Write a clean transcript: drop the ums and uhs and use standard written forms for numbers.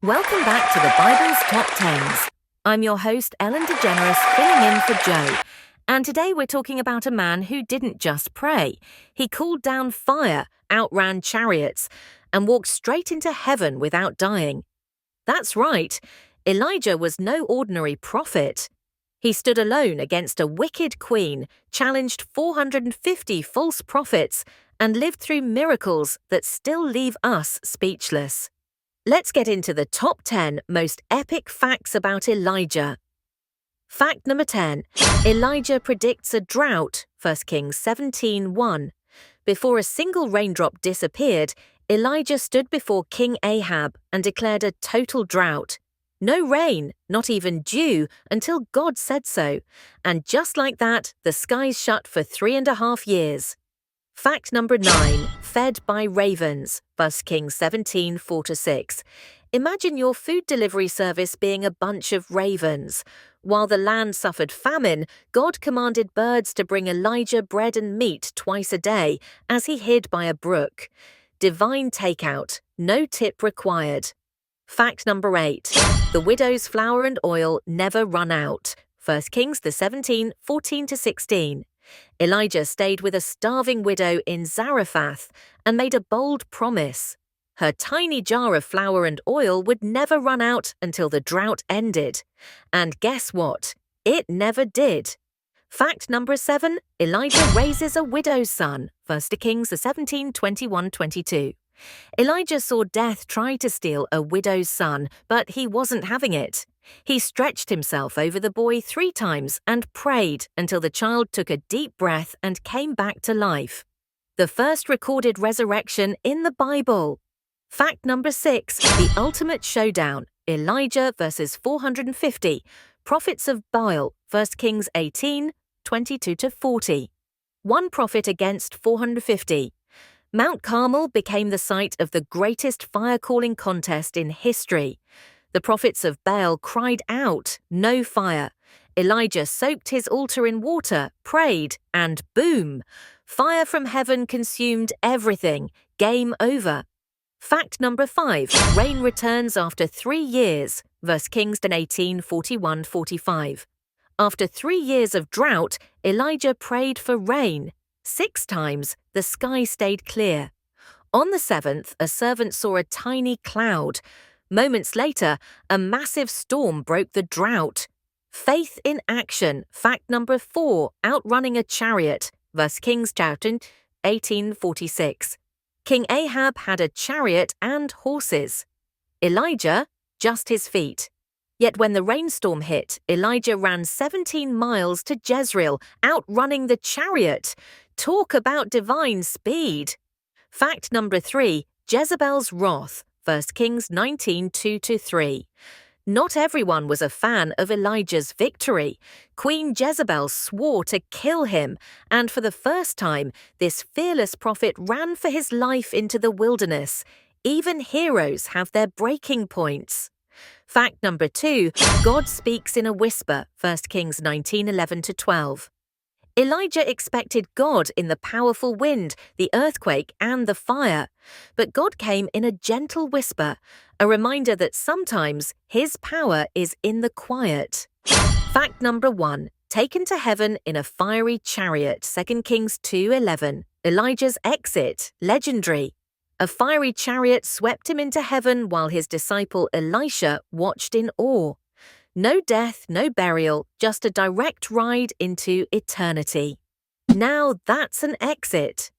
Welcome back to the Bible's Top Tens. I'm your host, Ellen DeGeneres, filling in for Joe. And today we're talking about a man who didn't just pray. He called down fire, outran chariots, and walked straight into heaven without dying. That's right, Elijah was no ordinary prophet. He stood alone against a wicked queen, challenged 450 false prophets, and lived through miracles that still leave us speechless. Let's get into the top 10 most epic facts about Elijah. Fact number 10. Elijah predicts a drought, 1 Kings 17:1. Before a single raindrop disappeared, Elijah stood before King Ahab and declared a total drought. No rain, not even dew, until God said so. And just like that, the skies shut for 3.5 years. Fact number 9. Fed by ravens, 1 Kings 17:4-6. Imagine your food delivery service being a bunch of ravens. While the land suffered famine, God commanded birds to bring Elijah bread and meat twice a day as he hid by a brook. Divine takeout, no tip required. Fact number 8. The widow's flour and oil never run out, 1 Kings 17:14-16. Elijah stayed with a starving widow in Zarephath and made a bold promise. Her tiny jar of flour and oil would never run out until the drought ended. And guess what? It never did. Fact number 7. Elijah raises a widow's son, 1 Kings 17:21-22. Elijah saw death try to steal a widow's son, but he wasn't having it. He stretched himself over the boy 3 times and prayed until the child took a deep breath and came back to life. The first recorded resurrection in the Bible. Fact number 6. The ultimate showdown, Elijah versus 450, prophets of Baal, 1 Kings 18:22-40. One prophet against 450. Mount Carmel became the site of the greatest fire-calling contest in history. The prophets of Baal cried out, "No fire." Elijah soaked his altar in water, prayed, and boom! Fire from heaven consumed everything. Game over. Fact number 5. Rain returns after 3 years, 1 Kings 18:41-45. After 3 years of drought, Elijah prayed for rain. 6 times, the sky stayed clear. On the 7th, a servant saw a tiny cloud. Moments later, a massive storm broke the drought. Faith in action. Fact number 4. Outrunning a chariot. 1 Kings 18:46. King Ahab had a chariot and horses. Elijah, just his feet. Yet when the rainstorm hit, Elijah ran 17 miles to Jezreel, outrunning the chariot. Talk about divine speed. Fact number 3. Jezebel's wrath. 1 Kings 19:2-3. Not everyone was a fan of Elijah's victory. Queen Jezebel swore to kill him, and for the first time, this fearless prophet ran for his life into the wilderness. Even heroes have their breaking points. Fact number 2. God speaks in a whisper. 1 Kings 19:11-12. Elijah expected God in the powerful wind, the earthquake, and the fire. But God came in a gentle whisper, a reminder that sometimes His power is in the quiet. Fact number 1. Taken to heaven in a fiery chariot, 2 Kings 2:11. Elijah's exit, legendary. A fiery chariot swept him into heaven while his disciple Elisha watched in awe. No death, no burial, just a direct ride into eternity. Now that's an exit.